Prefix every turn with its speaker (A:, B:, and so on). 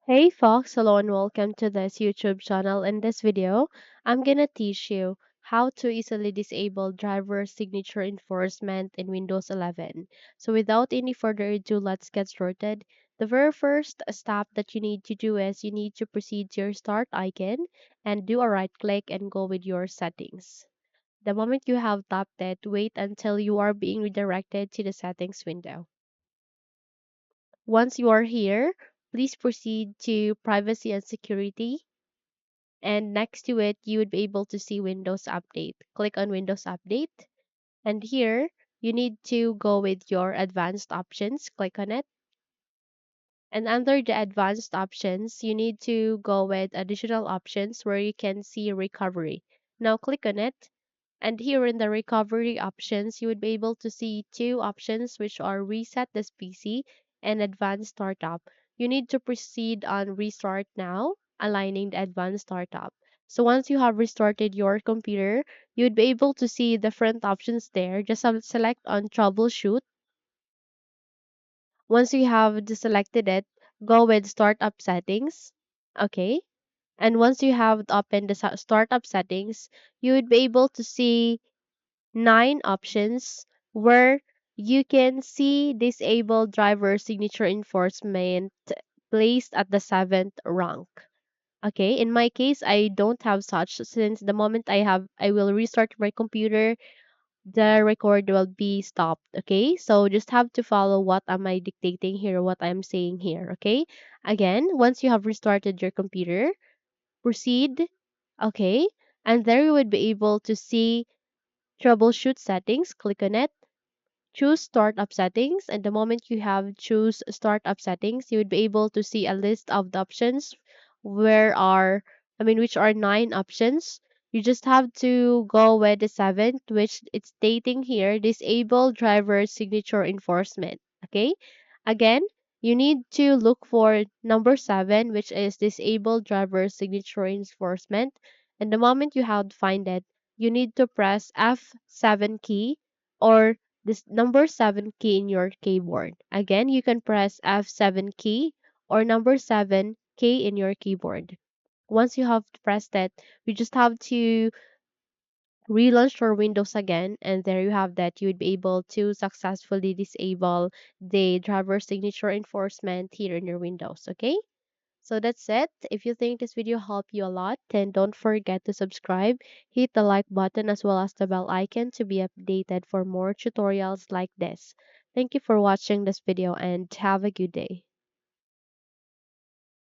A: Hey Fox, hello and welcome to this YouTube channel. In this video, I'm gonna teach you how to easily disable driver signature enforcement in Windows 11. So without any further ado, let's get started. The very first step that you need to do is you need to proceed to your start icon and do a right click and go with your settings. The moment you have tapped it, wait until you are being redirected to the settings window. Once you are here, please proceed to privacy and security. And next to it, you would be able to see Windows Update. Click on Windows Update. And here, you need to go with your advanced options. Click on it. And under the advanced options, you need to go with additional options where you can see recovery. Now click on it. And here in the recovery options, you would be able to see two options which are reset this PC and advanced startup. You need to proceed on restart now, aligning the advanced startup. So once you have restarted your computer, you would be able to see different options there. Just select on troubleshoot. Once you have selected it, go with startup settings. Okay. And once you have opened the startup settings, you would be able to see nine options where you can see disable driver signature enforcement placed at the seventh rank. Okay, in my case, I don't have such since the moment I will restart my computer, the record will be stopped. Okay, so just have to follow what am I dictating here, what I'm saying here. Okay, again, once you have restarted your computer, proceed. Okay, and there you would be able to see troubleshoot settings. Click on it. Choose startup settings, and the moment you have choose startup settings, you would be able to see a list of the options which are nine options. You just have to go with the seventh, which it's stating here, disable driver signature enforcement. Okay. Again, you need to look for number seven, which is disable driver signature enforcement. And the moment you have find it, you need to press F7 key or this number 7 key in your keyboard. Again, you can press F7 key or number 7 key in your keyboard. Once you have pressed it, you just have to relaunch your Windows again, and there you have that. You would be able to successfully disable the driver signature enforcement here in your Windows. Okay? So that's it. If you think this video helped you a lot, then don't forget to subscribe, hit the like button as well as the bell icon to be updated for more tutorials like this. Thank you for watching this video and have a good day.